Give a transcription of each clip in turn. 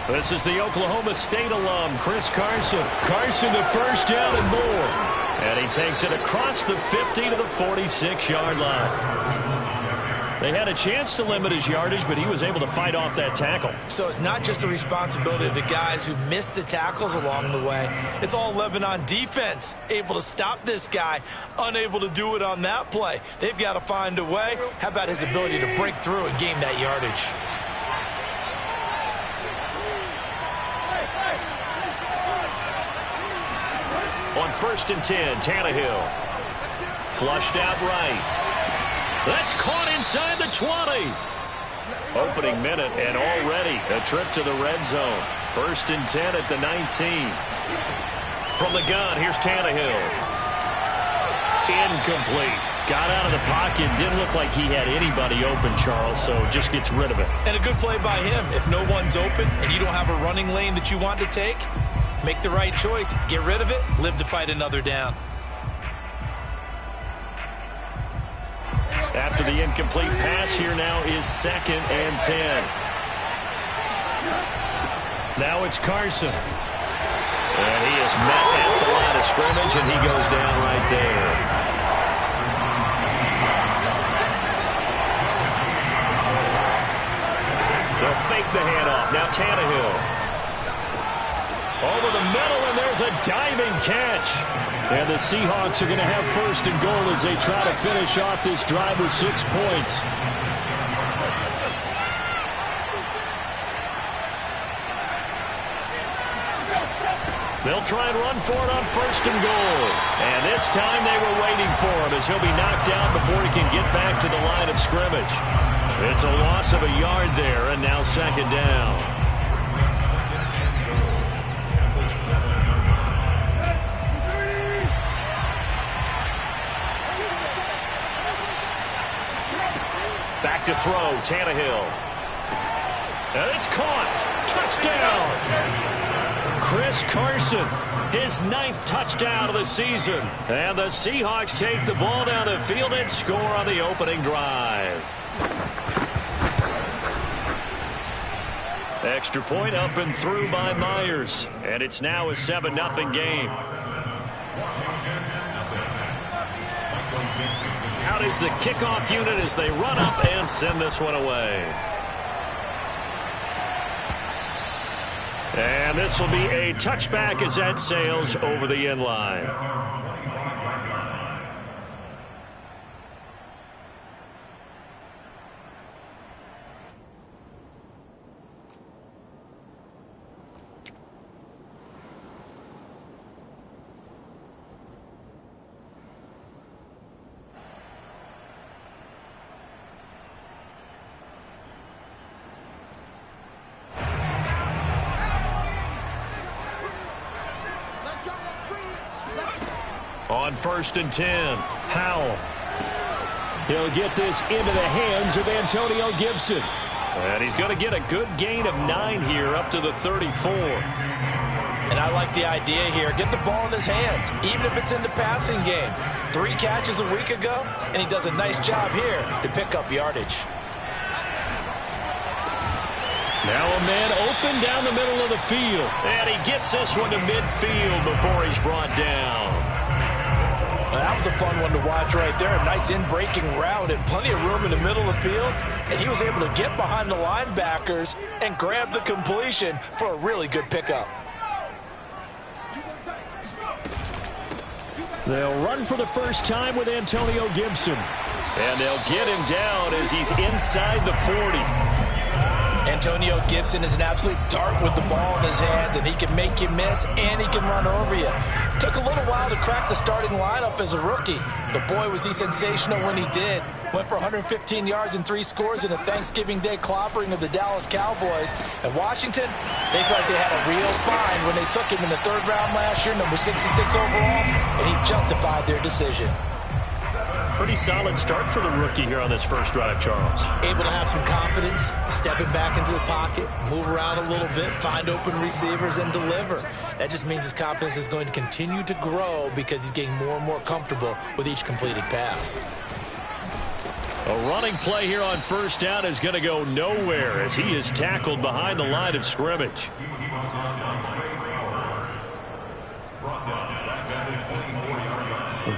This is the Oklahoma State alum, Chris Carson. Carson, the first down and more. And he takes it across the 50 to the 46-yard line. They had a chance to limit his yardage, but he was able to fight off that tackle. So it's not just the responsibility of the guys who missed the tackles along the way. It's all Lebanon defense, able to stop this guy, unable to do it on that play. They've got to find a way. How about his ability to break through and gain that yardage? On 1st and 10, Tannehill. Flushed out right. That's caught inside the 20. Opening minute, and already a trip to the red zone. 1st and 10 at the 19. From the gun, here's Tannehill. Incomplete. Got out of the pocket. Didn't look like he had anybody open, Charles, so just gets rid of it. And a good play by him. If no one's open and you don't have a running lane that you want to take, make the right choice. Get rid of it. Live to fight another down. After the incomplete pass, here now is 2nd and 10. Now it's Carson. And he is met at the line of scrimmage, and he goes down right there. They'll fake the handoff. Now Tannehill. Over the middle, and there's a diving catch. And the Seahawks are going to have 1st and goal as they try to finish off this drive with 6 points. They'll try and run for it on 1st and goal. And this time they were waiting for him as he'll be knocked down before he can get back to the line of scrimmage. It's a loss of a yard there, and now 2nd down. Back to throw, Tannehill. And it's caught. Touchdown. Chris Carson, his 9th touchdown of the season. And the Seahawks take the ball down the field and score on the opening drive. Extra point up and through by Myers. And it's now a 7-0 game. Out is the kickoff unit as they run up and send this one away. And this will be a touchback as that sails over the end line. On 1st and 10, Howell. He'll get this into the hands of Antonio Gibson. And he's going to get a good gain of 9 here up to the 34. And I like the idea here. Get the ball in his hands, even if it's in the passing game. 3 catches a week ago, and he does a nice job here to pick up yardage. Now a man open down the middle of the field. And he gets this one to midfield before he's brought down. That was a fun one to watch right there. A nice in-breaking route and plenty of room in the middle of the field. And he was able to get behind the linebackers and grab the completion for a really good pickup. They'll run for the first time with Antonio Gibson. And they'll get him down as he's inside the 40. Antonio Gibson is an absolute dart with the ball in his hands, and he can make you miss, and he can run over you. Took a little while to crack the starting lineup as a rookie, but boy, was he sensational when he did. Went for 115 yards and 3 scores in a Thanksgiving Day clobbering of the Dallas Cowboys. And Washington, they felt like they had a real find when they took him in the 3rd round last year, number 66 overall, and he justified their decision. Pretty solid start for the rookie here on this first drive, Charles. Able to have some confidence, stepping back into the pocket, move around a little bit, find open receivers, and deliver. That just means his confidence is going to continue to grow because he's getting more and more comfortable with each completed pass. A running play here on first down is going to go nowhere as he is tackled behind the line of scrimmage.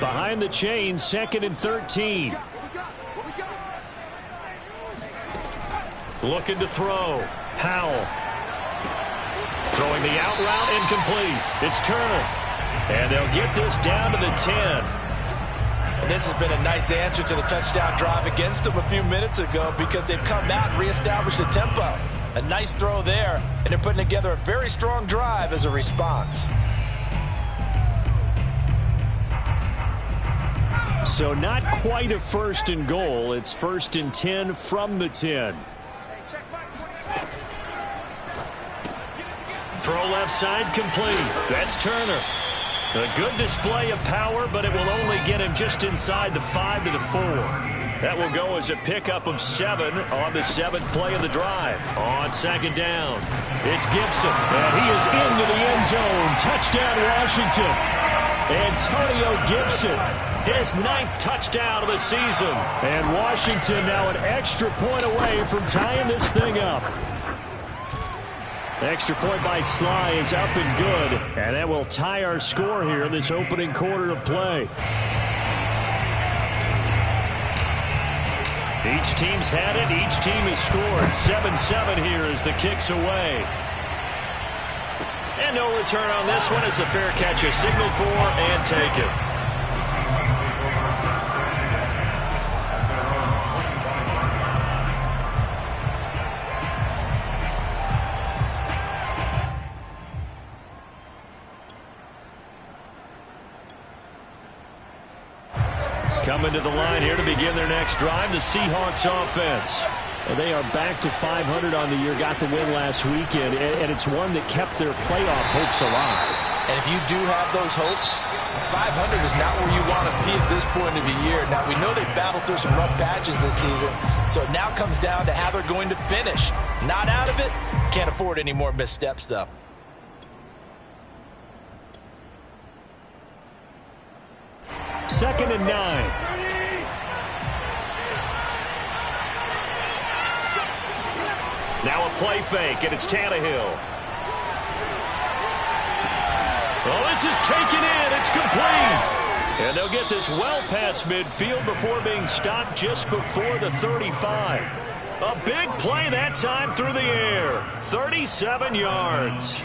Behind the chains, 2nd and 13. Looking to throw. Powell. Throwing the out route, incomplete. It's Turner. And they'll get this down to the 10. And this has been a nice answer to the touchdown drive against them a few minutes ago because they've come out and reestablished the tempo. A nice throw there, and they're putting together a very strong drive as a response. So not quite a 1st and goal. It's 1st and 10 from the 10. Throw left side complete. That's Turner. A good display of power, but it will only get him just inside the 5 to the 4. That will go as a pickup of 7 on the 7th play of the drive. On 2nd down, it's Gibson, and he is into the end zone. Touchdown, Washington. Antonio Gibson, his 9th touchdown of the season. And Washington now an extra point away from tying this thing up. Extra point by Sly is up and good. And that will tie our score here in this opening quarter of play. Each team's had it. Each team has scored. 7-7 here as the kick's away. And no return on this one as the fair catch is signaled for and taken. Coming to the line here to begin their next drive, the Seahawks offense. Well, they are back to 500 on the year, got the win last weekend, and it's one that kept their playoff hopes alive. And if you do have those hopes, 500 is not where you want to be at this point of the year. Now, we know they've battled through some rough patches this season, so it now comes down to how they're going to finish. Not out of it, can't afford any more missteps, though. Second and 9. Now a play fake, and it's Tannehill. Oh, this is taken in. It's complete. And they'll get this well past midfield before being stopped just before the 35. A big play that time through the air. 37 yards.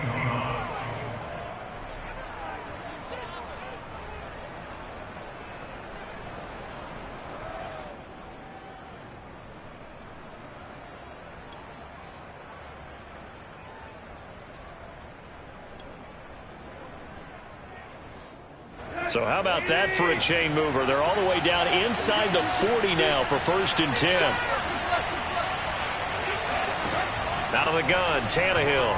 So how about that for a chain mover? They're all the way down inside the 40 now for 1st and 10. Out of the gun, Tannehill.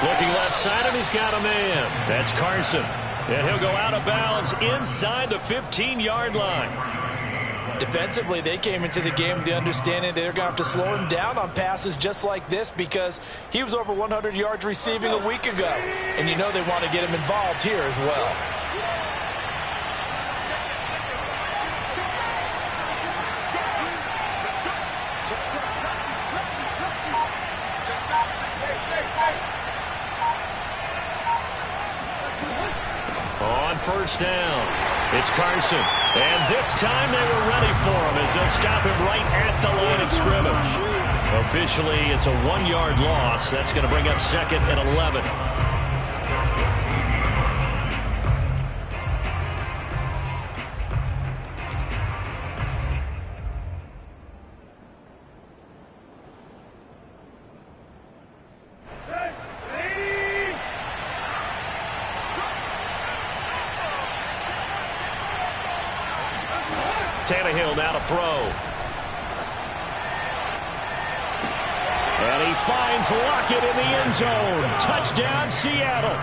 Looking left side, and he's got a man. That's Carson. And he'll go out of bounds inside the 15-yard line. Defensively, they came into the game with the understanding they're going to have to slow him down on passes just like this because he was over 100 yards receiving a week ago. And you know they want to get him involved here as well. On 1st down, it's Carson. And this time they were ready for him as they'll stop him right at the line of scrimmage. Officially, it's a 1-yard loss. That's going to bring up 2nd and 11. Tannehill now to throw. And he finds Lockett in the end zone. Touchdown, Seattle.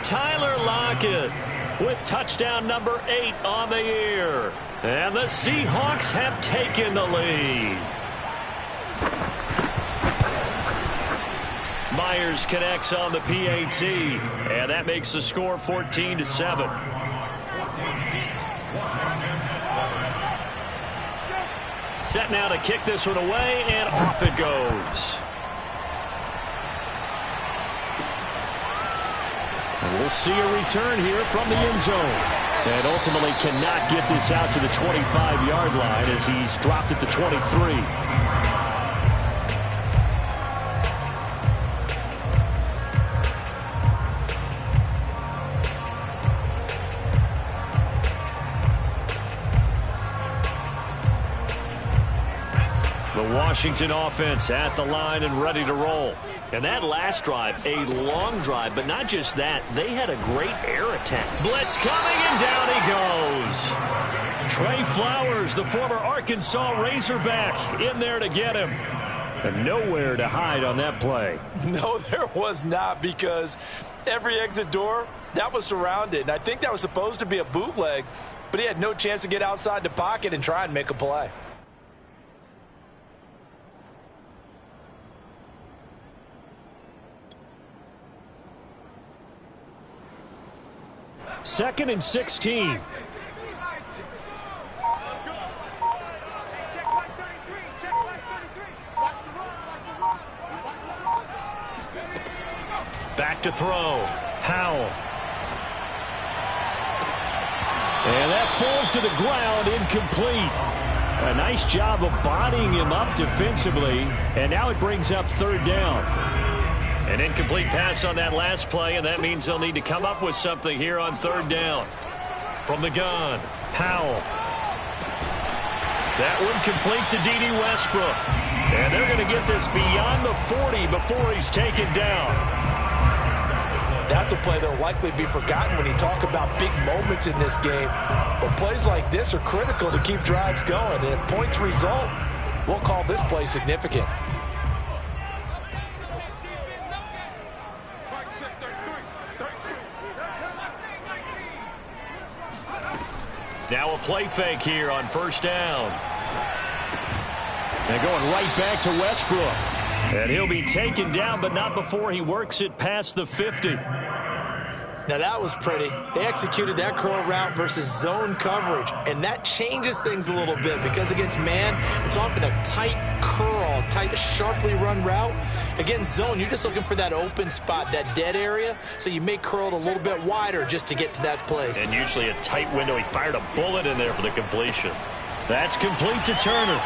Tyler Lockett with touchdown number 8 on the year. And the Seahawks have taken the lead. Myers connects on the PAT. And that makes the score 14-7. Set now to kick this one away, and off it goes. And we'll see a return here from the end zone. And ultimately cannot get this out to the 25-yard line as he's dropped at the 23. The Washington offense at the line and ready to roll. And that last drive, a long drive, but not just that. They had a great air attack. Blitz coming, and down he goes. Trey Flowers, the former Arkansas Razorback, in there to get him. And nowhere to hide on that play. No, there was not, because every exit door, that was surrounded. And I think that was supposed to be a bootleg, but he had no chance to get outside the pocket and try and make a play. Second and 16. Back to throw. Howell. And that falls to the ground, incomplete. A nice job of bodying him up defensively. And now it brings up third down. An incomplete pass on that last play, and that means they'll need to come up with something here on third down. From the gun, Howell. That one complete to D.D. Westbrook. And they're going to get this beyond the 40 before he's taken down. That's a play that will likely be forgotten when you talk about big moments in this game. But plays like this are critical to keep drives going. And if points result, we'll call this play significant. Now a play fake here on first down. And going right back to Westbrook. And he'll be taken down, but not before he works it past the 50. Now that was pretty. They executed that curl route versus zone coverage, and that changes things a little bit because against man, it's often a tight curl, tight, sharply run route. Against zone, you're just looking for that open spot, that dead area, so you may curl it a little bit wider just to get to that place. And usually a tight window. He fired a bullet in there for the completion. That's complete to Turner.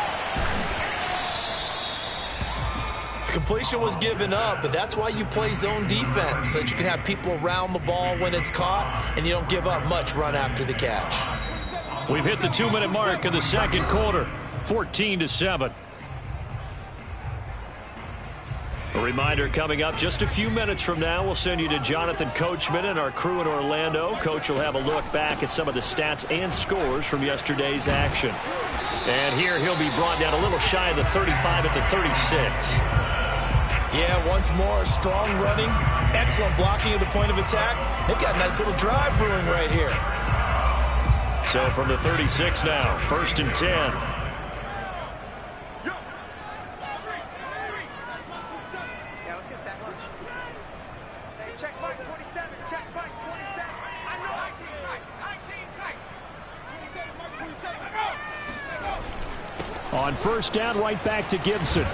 Completion was given up, but that's why you play zone defense, so that you can have people around the ball when it's caught, and you don't give up much run after the catch. We've hit the 2-minute mark of the second quarter, 14-7. A reminder coming up just a few minutes from now, we'll send you to Jonathan Coachman and our crew in Orlando. Coach will have a look back at some of the stats and scores from yesterday's action. And here he'll be brought down a little shy of the 35 at the 36. Yeah, once more, strong running, excellent blocking at the point of attack. They've got a nice little drive brewing right here. So from the 36 now, first and 10. Yeah, let's get set lunch. Hey, check Mike 27, check Mike 27. I know 19 tight, 19 tight. 27, Mike 27. On first down, right back to Gibson.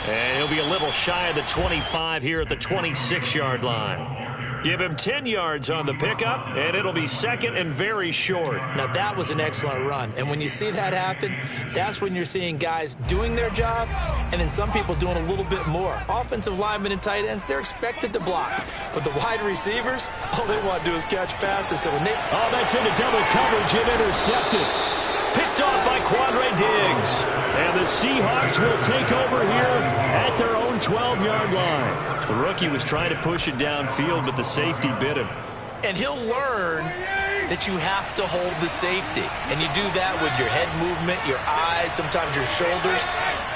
And he'll be a little shy of the 25 here at the 26-yard line. Give him 10 yards on the pickup, and it'll be second and very short. Now, that was an excellent run. And when you see that happen, that's when you're seeing guys doing their job and then some people doing a little bit more. Offensive linemen and tight ends, they're expected to block. But the wide receivers, all they want to do is catch passes. So when they... Oh, that's into double coverage and intercepted. Picked off by Quandre Diggs. And the Seahawks will take over here at their own 12-yard line. The rookie was trying to push it downfield, but the safety bit him. And he'll learn that you have to hold the safety. And you do that with your head movement, your eyes, sometimes your shoulders.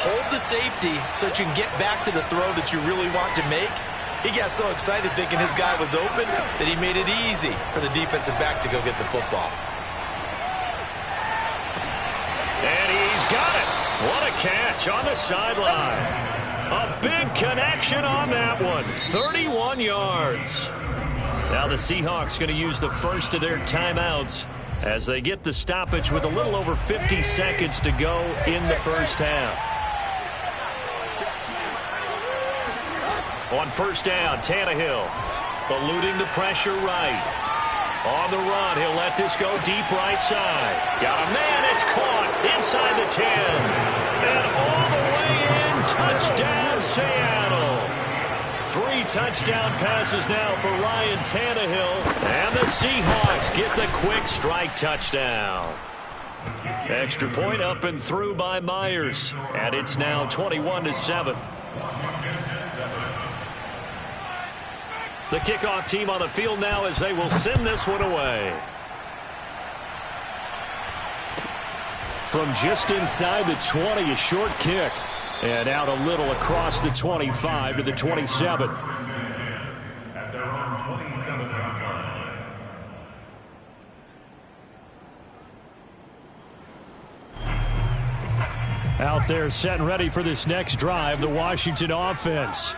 Hold the safety so that you can get back to the throw that you really want to make. He got so excited thinking his guy was open that he made it easy for the defensive back to go get the football. And he's got it. What a catch on the sideline. A big connection on that one. 31 yards. Now the Seahawks going to use the first of their timeouts as they get the stoppage with a little over 50 seconds to go in the first half. On first down, Tannehill eluding the pressure right. On the run, he'll let this go deep right side. Got a man, it's caught inside the 10. And all the way in, touchdown Seattle. 3 touchdown passes now for Ryan Tannehill. And the Seahawks get the quick strike touchdown. Extra point up and through by Myers. And it's now 21-7. The kickoff team on the field now as they will send this one away. From just inside the 20, a short kick. And out a little across the 25 to the 27. At their own 27-yard line. Out there set and ready for this next drive, the Washington offense.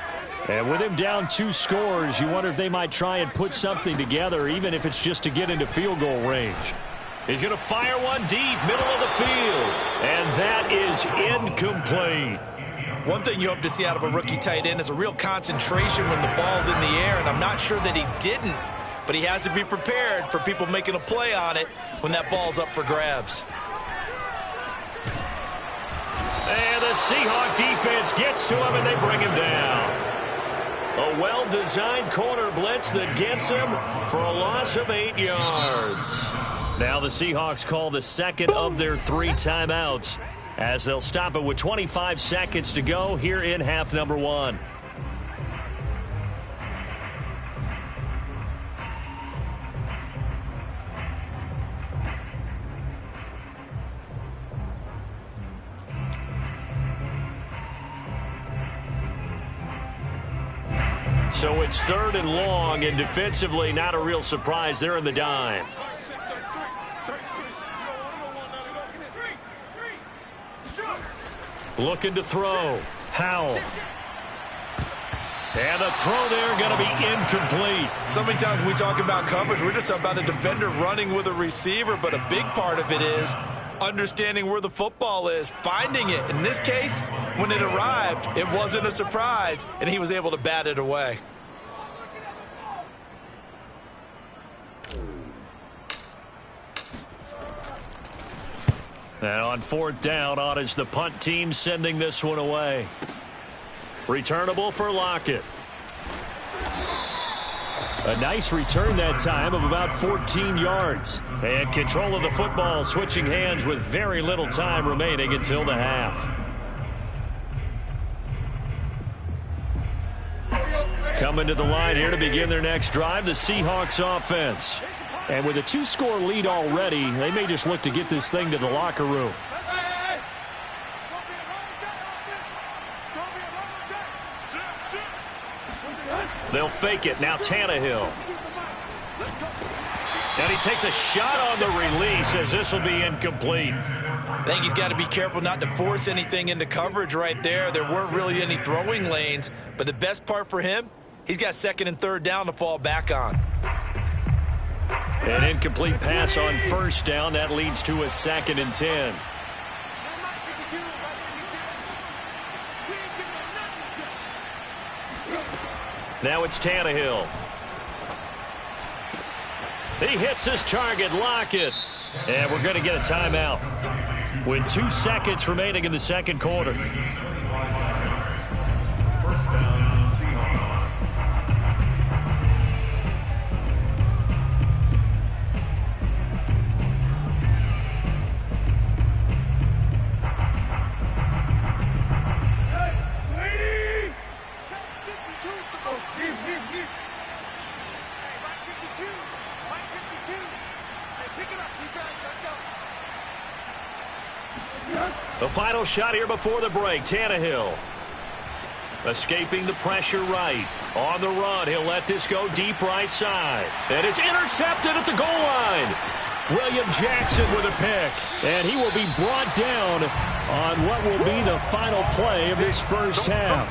And with him down 2 scores, you wonder if they might try and put something together, even if it's just to get into field goal range. He's going to fire one deep, middle of the field. And that is incomplete. One thing you hope to see out of a rookie tight end is a real concentration when the ball's in the air, and I'm not sure that he didn't, but he has to be prepared for people making a play on it when that ball's up for grabs. And the Seahawk defense gets to him, and they bring him down. A well-designed corner blitz that gets him for a loss of 8 yards. Now the Seahawks call the second of their 3 timeouts as they'll stop it with 25 seconds to go here in half number 1. So it's 3rd and long, and defensively not a real surprise. They're in the dime. Looking to throw. Howell. And the throw there going to be incomplete. So many times when we talk about coverage, we're just about a defender running with a receiver, but a big part of it is understanding where the football is, finding it. In this case, when it arrived, it wasn't a surprise, and he was able to bat it away. And on 4th down, on is the punt team sending this one away. Returnable for Lockett. A nice return that time of about 14 yards. And control of the football switching hands with very little time remaining until the half. Coming to the line here to begin their next drive, the Seahawks offense. And with a 2-score lead already, they may just look to get this thing to the locker room. They'll fake it. Now Tannehill. And he takes a shot on the release as this will be incomplete. I think he's got to be careful not to force anything into coverage right there. There weren't really any throwing lanes, but the best part for him, he's got 2nd and 3rd down to fall back on. An incomplete pass on 1st down. That leads to a 2nd and 10. Now it's Tannehill. He hits his target, Lockett. And we're going to get a timeout with 2 seconds remaining in the 2nd quarter. 1st down, Seahawks. The final shot here before the break. Tannehill escaping the pressure right. On the run, he'll let this go deep right side. And it's intercepted at the goal line. William Jackson with a pick. And he will be brought down on what will be the final play of this first half.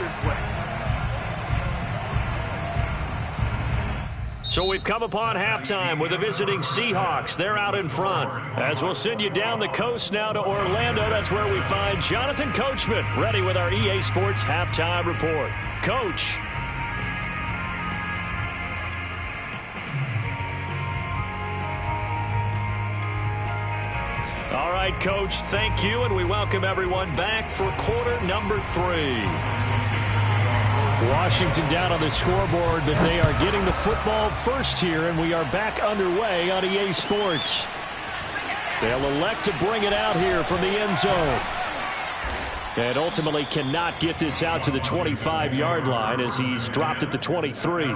So we've come upon halftime with the visiting Seahawks. They're out in front. As we'll send you down the coast now to Orlando, that's where we find Jonathan Coachman, ready with our EA Sports Halftime Report. Coach. All right, Coach, thank you, and we welcome everyone back for quarter number 3. Washington down on the scoreboard, but they are getting the football first here, and we are back underway on EA Sports. They'll elect to bring it out here from the end zone. And ultimately cannot get this out to the 25-yard line as he's dropped at the 23.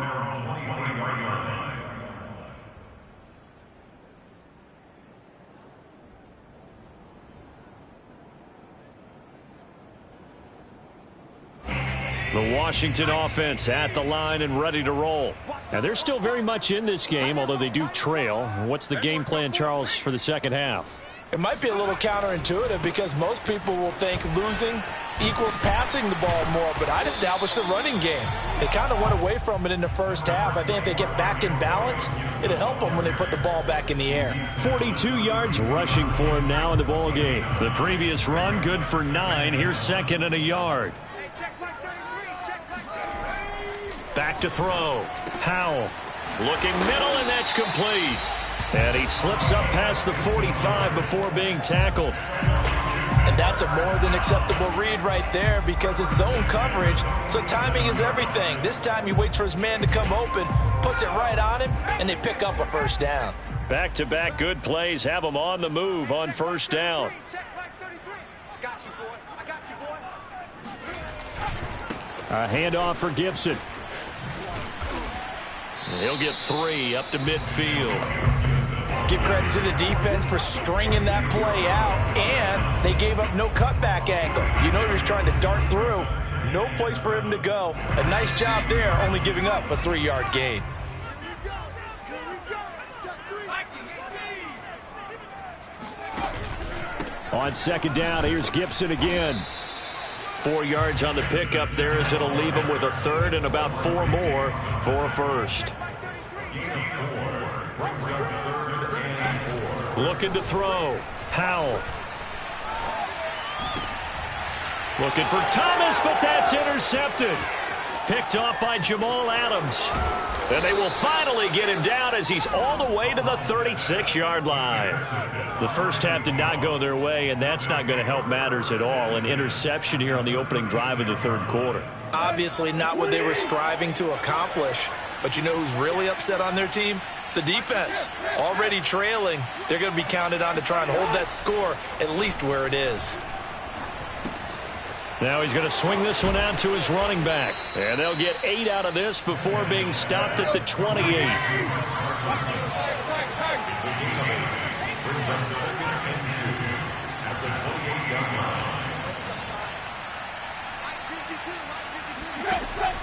The Washington offense at the line and ready to roll. Now, they're still very much in this game, although they do trail. What's the game plan, Charles, for the second half? It might be a little counterintuitive because most people will think losing equals passing the ball more, but I'd establish the running game. They kind of went away from it in the first half. I think if they get back in balance, it'll help them when they put the ball back in the air. 42 yards rushing for him now in the ball game. The previous run good for 9. Here's second and a yard. Back to throw. Howell looking middle, and that's complete. And he slips up past the 45 before being tackled. And that's a more than acceptable read right there because it's zone coverage, so timing is everything. This time he waits for his man to come open, puts it right on him, and they pick up a first down. Back-to-back good plays have them on the move on first down. A handoff for Gibson. He'll get 3 up to midfield. Give credit to the defense for stringing that play out, and they gave up no cutback angle. You know he's trying to dart through. No place for him to go. A nice job there, only giving up a 3-yard gain. On second down, here's Gibson again. 4 yards on the pickup there as it'll leave him with a third and about 4 more for a first. Looking to throw. Howell. Looking for Thomas, but that's intercepted. Picked off by Jamal Adams. And they will finally get him down as he's all the way to the 36-yard line. The first half did not go their way, and that's not going to help matters at all. An interception here on the opening drive of the third quarter. Obviously not what they were striving to accomplish. But you know who's really upset on their team? The defense. Already trailing. They're going to be counted on to try and hold that score at least where it is. Now he's going to swing this one out to his running back. And they'll get 8 out of this before being stopped at the 28.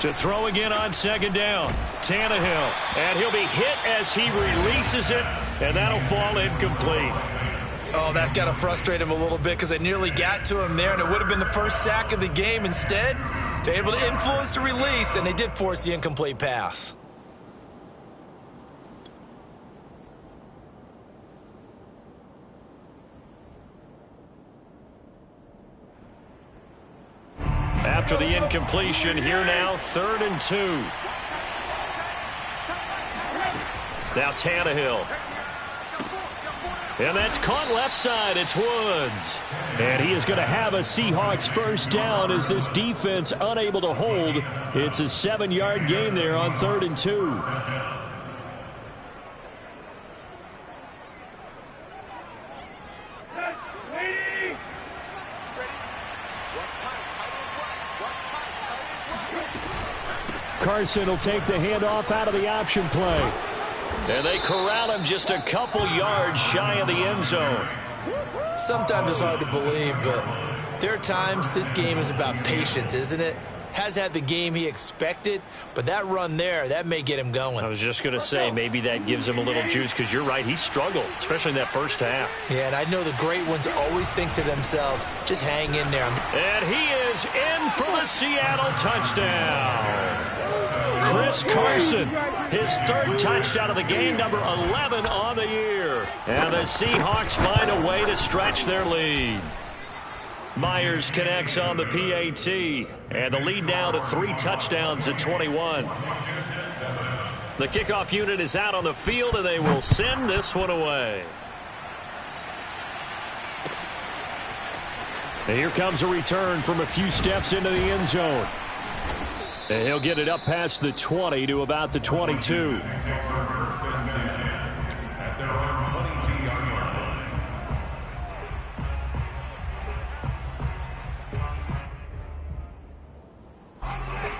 To throw again on second down. Tannehill. And he'll be hit as he releases it. And that'll fall incomplete. Oh, that's got to frustrate him a little bit because they nearly got to him there, and it would have been the first sack of the game. Instead, they're able to influence the release, and they did force the incomplete pass. After the incompletion, here now, 3rd and 2. Now Tannehill. And that's caught left side. It's Woods. And he is going to have a Seahawks first down as this defense unable to hold. It's a 7-yard gain there on 3rd and 2. Carson will take the handoff out of the option play. And they corral him just a couple yards shy of the end zone. Sometimes it's hard to believe, but there are times this game is about patience, isn't it? Has had the game he expected, but that run there, that may get him going. I was just going to say, maybe that gives him a little juice, because you're right, he struggled, especially in that first half. Yeah, and I know the great ones always think to themselves, just hang in there. And he is in for the Seattle touchdown. Chris Carson. His third touchdown of the game, number 11 on the year. And the Seahawks find a way to stretch their lead. Myers connects on the PAT. And the lead now to 3 touchdowns at 21. The kickoff unit is out on the field, and they will send this one away. And here comes a return from a few steps into the end zone. And he'll get it up past the 20 to about the 22. At their own 22-yard line.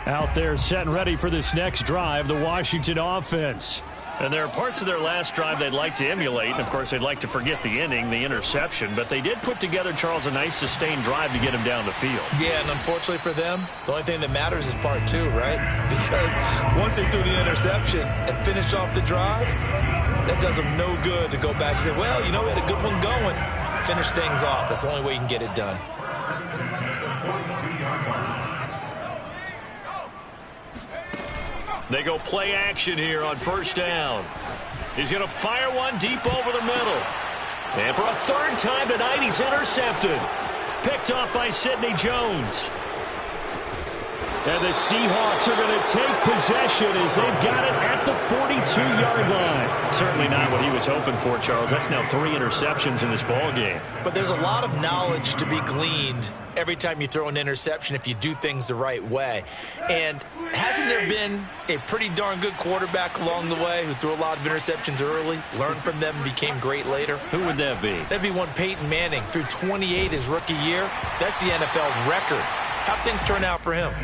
Out there set and ready for this next drive, the Washington offense. And there are parts of their last drive they'd like to emulate. And, of course, they'd like to forget the inning, the interception. But they did put together, Charles, a nice sustained drive to get him down the field. Yeah, and unfortunately for them, the only thing that matters is part 2, right? Because once they threw the interception and finished off the drive, that does them no good to go back and say, well, you know, we had a good one going. Finish things off. That's the only way you can get it done. They go play action here on first down. He's going to fire one deep over the middle. And for a third time tonight, he's intercepted. Picked off by Sidney Jones. And the Seahawks are going to take possession as they've got it at the 42-yard line. Certainly not what he was hoping for, Charles. That's now 3 interceptions in this ball game. But there's a lot of knowledge to be gleaned every time you throw an interception if you do things the right way. And hasn't there been a pretty darn good quarterback along the way who threw a lot of interceptions early, learned from them, and became great later? Who would that be? That'd be one Peyton Manning. Threw 28 his rookie year. That's the NFL record. How'd things turn out for him?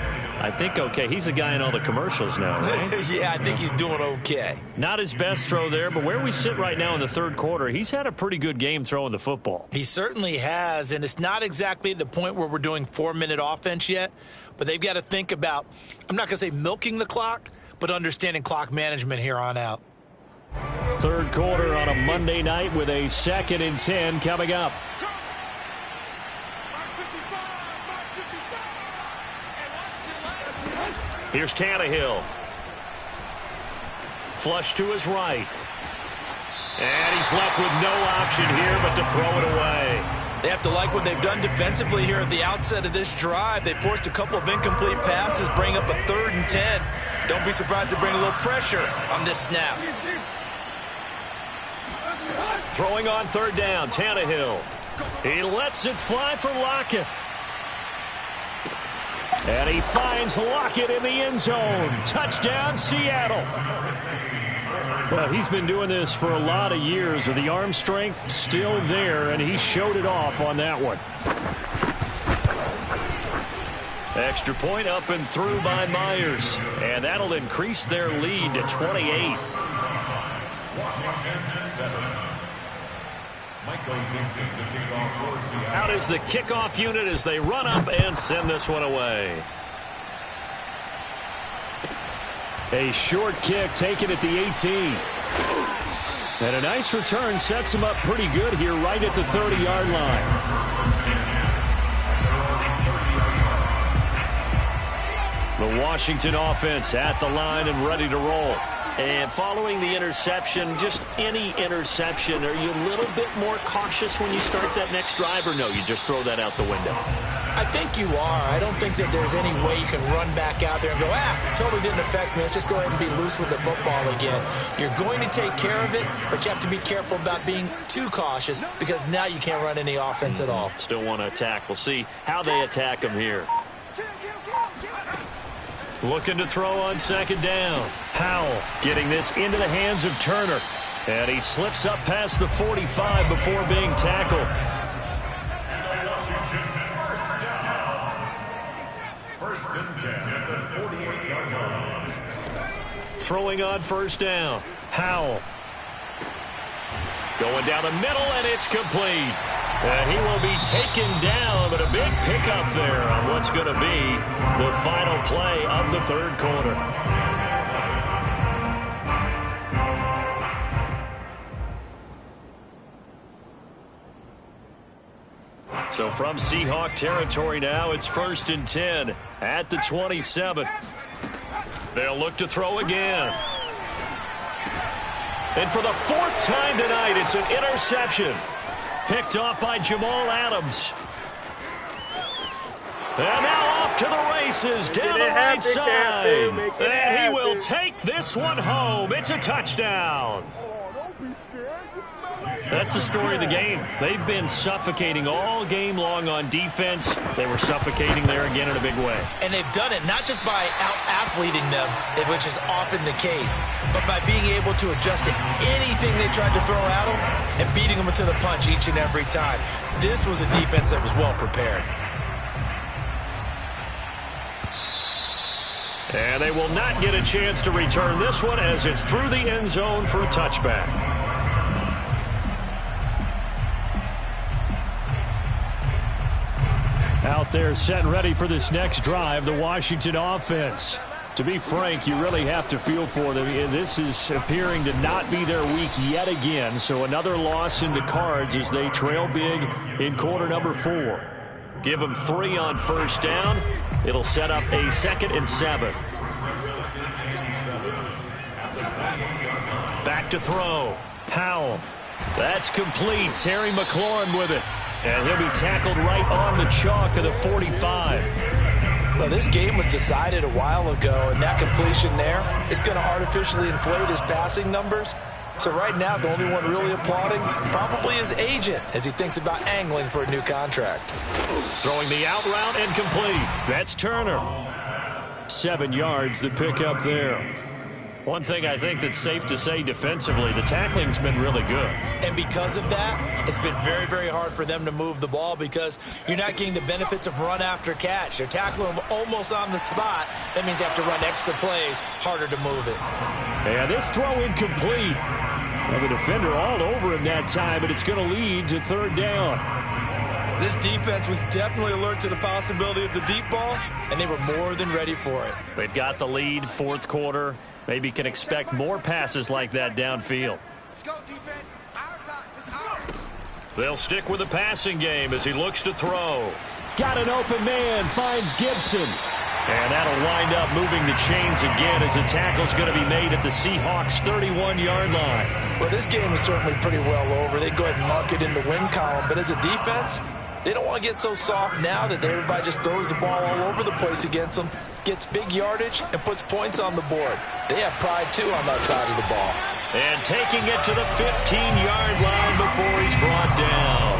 I think okay. He's a guy in all the commercials now, right? Yeah, I think he's doing okay. Not his best throw there, but where we sit right now in the third quarter, he's had a pretty good game throwing the football. He certainly has, and it's not exactly the point where we're doing 4-minute offense yet, but they've got to think about, I'm not going to say milking the clock, but understanding clock management here on out. Third quarter on a Monday night with a 2nd and 10 coming up. Here's Tannehill. Flush to his right. And he's left with no option here but to throw it away. They have to like what they've done defensively here at the outset of this drive. They forced a couple of incomplete passes, bring up a 3rd and 10. Don't be surprised to bring a little pressure on this snap. Throwing on 3rd down, Tannehill. He lets it fly for Lockett. And he finds Lockett in the end zone. Touchdown, Seattle. Well, he's been doing this for a lot of years with the arm strength still there, and he showed it off on that one. Extra point up and through by Myers. And that'll increase their lead to 28. Out is the kickoff unit as they run up and send this one away. A short kick taken at the 18. And a nice return sets him up pretty good here right at the 30-yard line. The Washington offense at the line and ready to roll. And following the interception, just any interception, are you a little bit more cautious when you start that next drive, or no, you just throw that out the window? I think you are. I don't think that there's any way you can run back out there and go, totally didn't affect me. Let's just go ahead and be loose with the football again. You're going to take care of it, but you have to be careful about being too cautious because now you can't run any offense at all. Still want to attack. We'll see how they attack them here. Looking to throw on 2nd down. Howell getting this into the hands of Turner. And he slips up past the 45 before being tackled. First and 10 at the 48-yard line. Throwing on 1st down. Howell. Going down the middle, and it's complete. And he will be taken down, but a big pickup there on what's going to be the final play of the 3rd quarter. So from Seahawk territory now, it's 1st and 10 at the 27. They'll look to throw again. And for the 4th time tonight, it's an interception. Picked off by Jamal Adams. And now off to the races down the right side. And he will take this one home. It's a touchdown. That's the story of the game. They've been suffocating all game long on defense. They were suffocating there again in a big way. And they've done it not just by out-athleting them, which is often the case, but by being able to adjust to anything they tried to throw at them and beating them to the punch each and every time. This was a defense that was well prepared. And they will not get a chance to return this one as it's through the end zone for a touchback. Out there set and ready for this next drive, the Washington offense. To be frank, you really have to feel for them. This is appearing to not be their week yet again, so another loss in the cards as they trail big in quarter number 4. Give them 3 on first down. It'll set up a 2nd and 7. Back to throw. Powell. That's complete. Terry McLaurin with it. And he'll be tackled right on the chalk of the 45. Well, this game was decided a while ago, and that completion there is going to artificially inflate his passing numbers. So right now, the only one really applauding probably his agent as he thinks about angling for a new contract. Throwing the out route and complete. That's Turner. 7 yards, the pickup there. One thing I think that's safe to say defensively, the tackling's been really good. And because of that, it's been very, very hard for them to move the ball because you're not getting the benefits of run after catch. They're tackling them almost on the spot. That means they have to run extra plays, harder to move it. And this throw incomplete. And the defender all over him that time, but it's going to lead to 3rd down. This defense was definitely alert to the possibility of the deep ball, and they were more than ready for it. They've got the lead, 4th quarter. Maybe can expect more passes like that downfield. Let's go, defense. Our time. It's ours. They'll stick with the passing game as he looks to throw. Got an open man, finds Gibson. And that'll wind up moving the chains again as the tackle's going to be made at the Seahawks' 31-yard line. Well, this game is certainly pretty well over. They go ahead and mark it in the win column. But as a defense, they don't want to get so soft now that everybody just throws the ball all over the place against them, gets big yardage, and puts points on the board. They have pride, too, on that side of the ball. And taking it to the 15-yard line before he's brought down.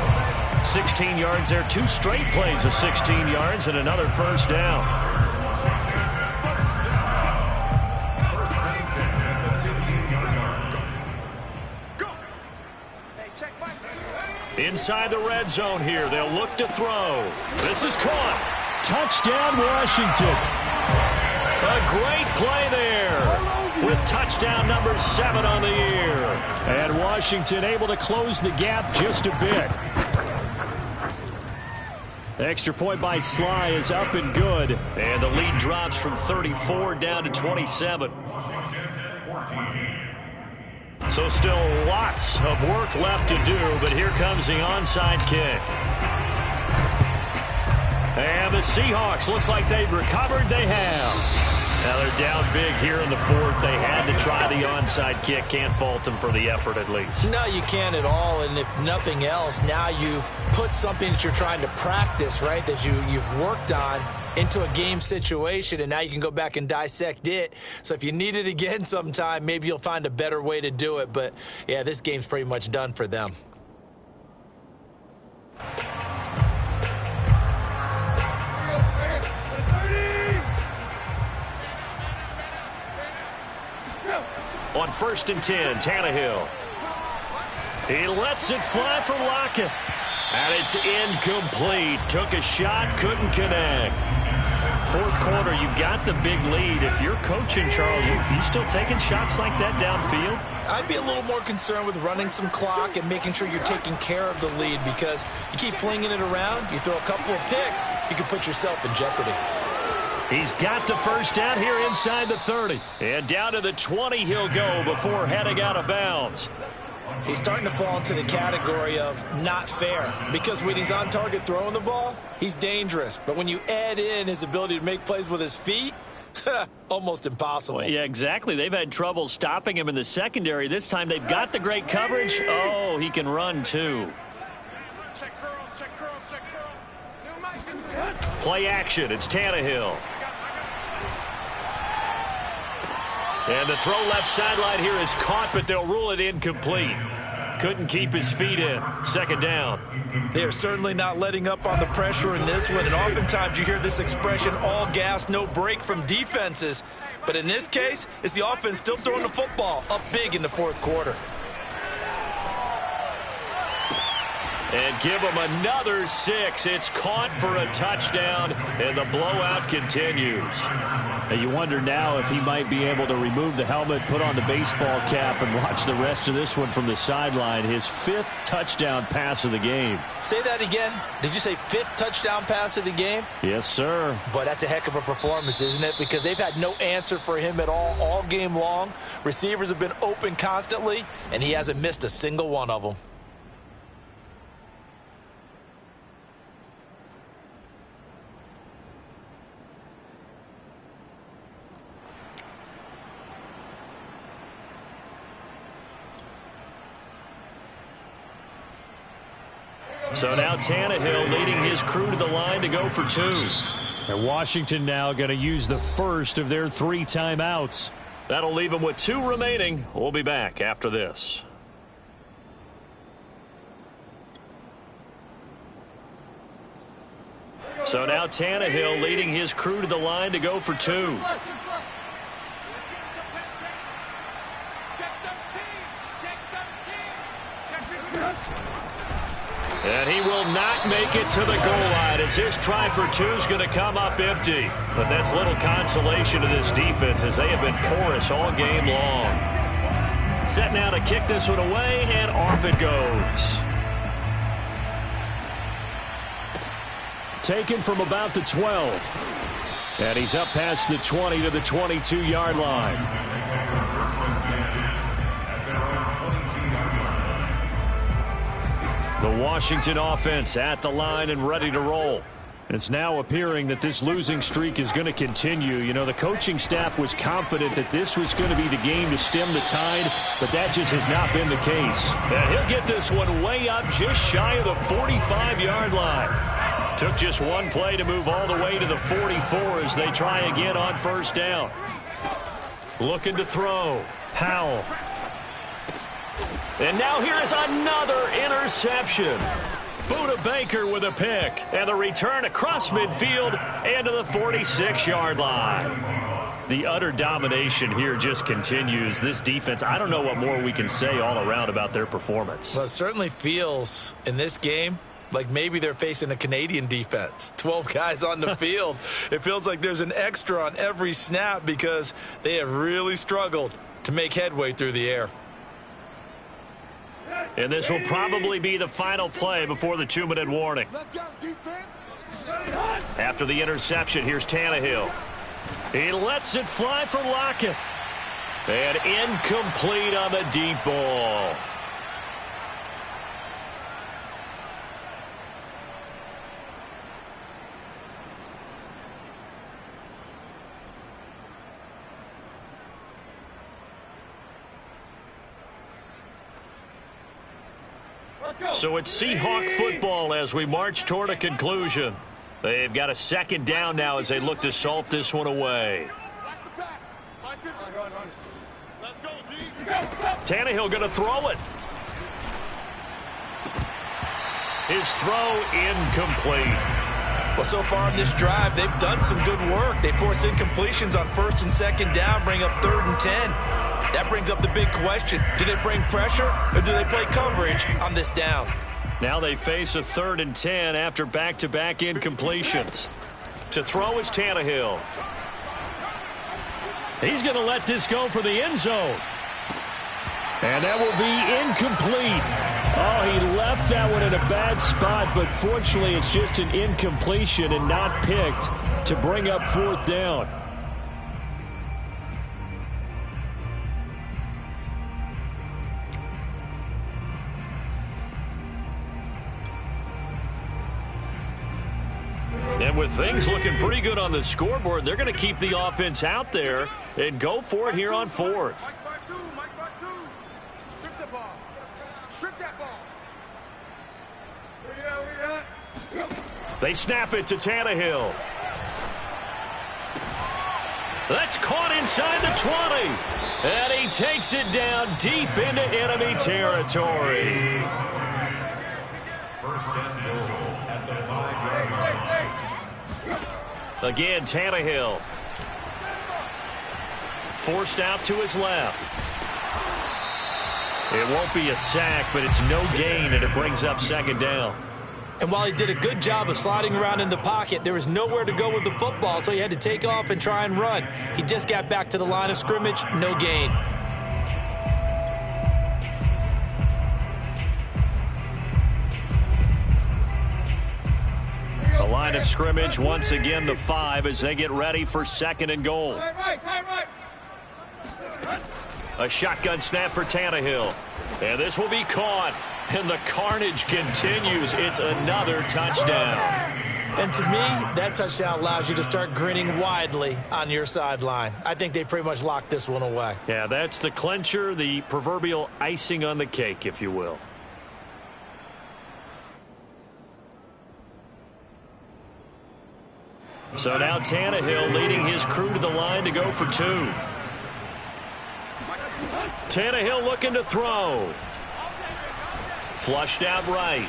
16 yards there, 2 straight plays of 16 yards and another first down. Inside the red zone here. They'll look to throw. This is caught. Touchdown, Washington. A great play there with touchdown number 7 on the year. And Washington able to close the gap just a bit. The extra point by Sly is up and good. And the lead drops from 34 down to 27. So still lots of work left to do, but here comes the onside kick. And the Seahawks, looks like they've recovered. They have. Now they're down big here in the 4th. They had to try the onside kick. Can't fault them for the effort at least. No, you can't at all. And if nothing else, now you've put something that you're trying to practice, right, that you've worked on into a game situation, and now you can go back and dissect it. So if you need it again sometime, maybe you'll find a better way to do it. But, yeah, this game's pretty much done for them. On 1st and 10, Tannehill. He lets it fly for Lockett. And it's incomplete. Took a shot, couldn't connect. 4th quarter, you've got the big lead. If you're coaching, Charles, you still taking shots like that downfield? I'd be a little more concerned with running some clock and making sure you're taking care of the lead, because you keep flinging it around, you throw a couple of picks, you can put yourself in jeopardy. He's got the first down here inside the 30. And down to the 20 he'll go before heading out of bounds. He's starting to fall into the category of not fair, because when he's on target throwing the ball, he's dangerous. But when you add in his ability to make plays with his feet, Almost impossible. Well, yeah, exactly. They've had trouble stopping him in the secondary. This time they've got the great coverage. Oh, he can run too. Check curls, check curls, check curls. New Mike. Play action. It's Tannehill. And the throw left sideline here is caught, but they'll rule it incomplete. Couldn't keep his feet in. Second down. They're certainly not letting up on the pressure in this one, and oftentimes you hear this expression, all gas, no break from defenses. But in this case, it's the offense still throwing the football up big in the fourth quarter. And give him another 6. It's caught for a touchdown, and the blowout continues. And you wonder now if he might be able to remove the helmet, put on the baseball cap, and watch the rest of this one from the sideline. His 5th touchdown pass of the game. Say that again. Did you say 5th touchdown pass of the game? Yes, sir. But that's a heck of a performance, isn't it? Because they've had no answer for him at all game long. Receivers have been open constantly, and he hasn't missed a single one of them. So now Tannehill leading his crew to the line to go for 2. And Washington now going to use the first of their 3 timeouts. That'll leave them with 2 remaining. We'll be back after this. So now Tannehill leading his crew to the line to go for 2. And he will not make it to the goal line as his try for 2 is going to come up empty. But that's little consolation to this defense as they have been porous all game long. Set now to kick this one away, and off it goes. Taken from about the 12. And he's up past the 20 to the 22-yard line. The Washington offense at the line and ready to roll. It's now appearing that this losing streak is going to continue. You know, the coaching staff was confident that this was going to be the game to stem the tide, but that just has not been the case. And he'll get this one way up just shy of the 45-yard line. Took just one play to move all the way to the 44 as they try again on first down. Looking to throw. Howell. And now here is another interception. Budda Baker with a pick. And the return across midfield and to the 46-yard line. The utter domination here just continues. This defense, I don't know what more we can say all around about their performance. Well, it certainly feels in this game like maybe they're facing a Canadian defense. 12 guys on the field. It feels like there's an extra on every snap because they have really struggled to make headway through the air. And this will probably be the final play before the 2-minute warning. Let's go, defense. After the interception, here's Tannehill. He lets it fly for Lockett. And incomplete on the deep ball. So it's Seahawk football as we march toward a conclusion. They've got a second down now as they look to salt this one away. Tannehill going to throw it. His throw incomplete. Well, so far in this drive, they've done some good work. They force incompletions on first and second down, bring up 3rd and 10. That brings up the big question. Do they bring pressure or do they play coverage on this down? Now they face a 3rd and 10 after back-to-back incompletions. To throw is Tannehill. He's going to let this go for the end zone. And that will be incomplete. Oh, he left that one in a bad spot, but fortunately it's just an incompletion and not picked to bring up 4th down. And with things looking pretty good on the scoreboard, they're going to keep the offense out there and go for it here on fourth. Strip the ball. Strip that ball. They snap it to Tannehill. That's caught inside the 20. And he takes it down deep into enemy territory. First and goal at the 5-yard line. Again, Tannehill. Forced out to his left. It won't be a sack, but it's no gain, and it brings up second down. And while he did a good job of sliding around in the pocket, there was nowhere to go with the football, so he had to take off and try and run. He just got back to the line of scrimmage, no gain. The line of scrimmage, once again, the 5 as they get ready for second and goal. A shotgun snap for Tannehill. And this will be caught. And the carnage continues. It's another touchdown. And to me, that touchdown allows you to start grinning widely on your sideline. I think they pretty much locked this one away. Yeah, that's the clincher, the proverbial icing on the cake, if you will. So now Tannehill leading his crew to the line to go for 2. Tannehill looking to throw. Flushed out right.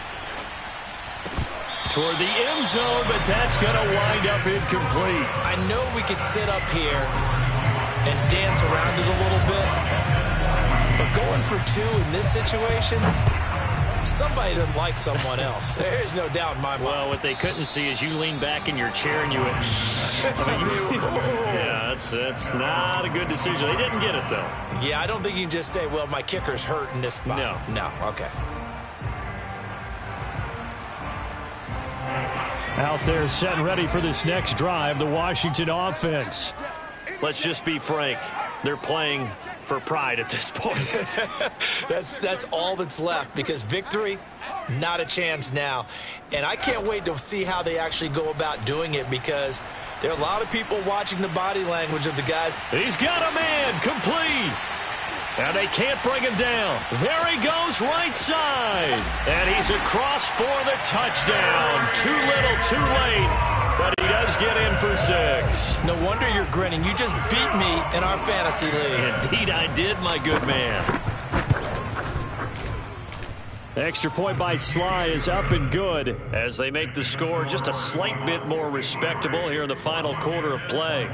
Toward the end zone, but that's going to wind up incomplete. I know we could sit up here and dance around it a little bit, but going for 2 in this situation, somebody doesn't like someone else. There's no doubt in my mind. Well, what they couldn't see is you lean back in your chair and you went, yeah, that's not a good decision. They didn't get it, though. Yeah, I don't think you can just say, well, my kicker's hurt in this spot. No, okay. Out there set and ready for this next drive, the Washington offense. Let's just be frank. They're playing for pride at this point. That's all that's left, because victory, not a chance now. And I can't wait to see how they actually go about doing it, because there are a lot of people watching the body language of the guys. He's got a man complete. And they can't bring him down. There he goes right side. And he's across for the touchdown. Too little, too late. But he does get in for 6. No wonder you're grinning. You just beat me in our fantasy league. Indeed I did, my good man. Extra point by Sly is up and good As they make the score just a slight bit more respectable here in the final quarter of play.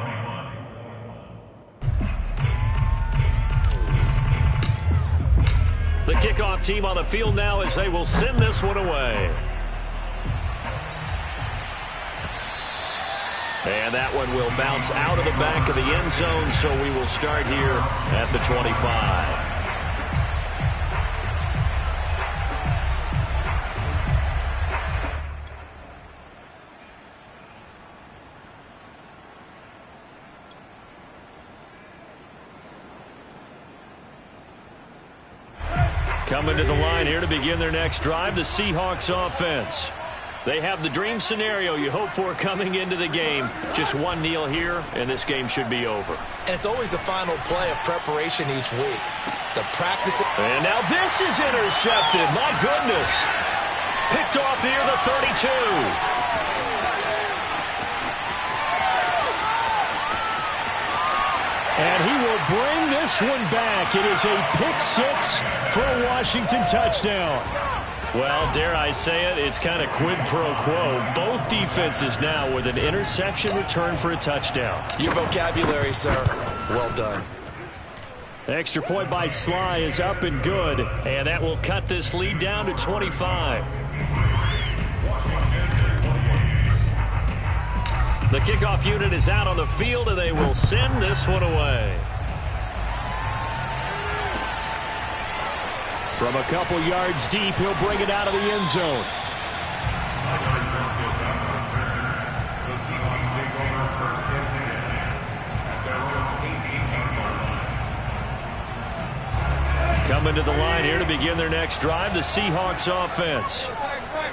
The kickoff team on the field now as they will send this one away. And that one will bounce out of the back of the end zone, so we will start here at the 25. Coming to the line here to begin their next drive, the Seahawks offense. They have the dream scenario you hope for coming into the game. Just one kneel here, and this game should be over. And it's always the final play of preparation each week. The practice. And now this is intercepted. My goodness. Picked off near the 32. And he will bring this one back. It is a pick 6 for a Washington touchdown. Well, dare I say it, it's kind of quid pro quo. Both defenses now with an interception return for a touchdown. Your vocabulary, sir. Well done. Extra point by Sly is up and good. And that will cut this lead down to 25. The kickoff unit is out on the field, and they will send this one away. From a couple yards deep, he'll bring it out of the end zone. The Seahawks take over first and 10 at their own 18-yard line. Coming to the line here to begin their next drive, the Seahawks offense.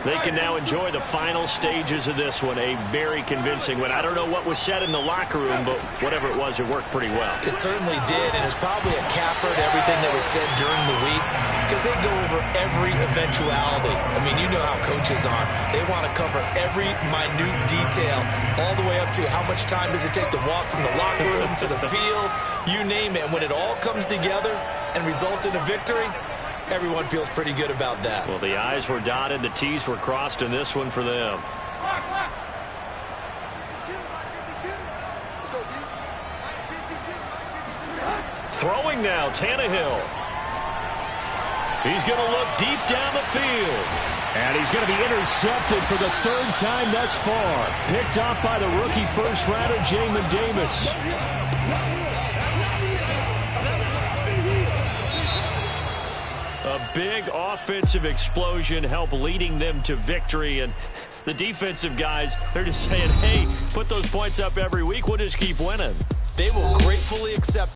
They can now enjoy the final stages of this one. A very convincing one. I don't know what was said in the locker room, but whatever it was, it worked pretty well. It certainly did, and it's probably a capper to everything that was said during the week because they go over every eventuality. I mean, you know how coaches are. They want to cover every minute detail all the way up to how much time does it take to walk from the locker room to the field, you name it. And when it all comes together and results in a victory, everyone feels pretty good about that. Well, the I's were dotted, the T's were crossed in this one for them. Throwing now, Tannehill. He's going to look deep down the field. And he's going to be intercepted for the third time thus far. Picked off by the rookie first-rounder, Jamin Davis. A big offensive explosion helped leading them to victory. And the defensive guys, they're just saying, hey, put those points up every week. We'll just keep winning. They will gratefully accept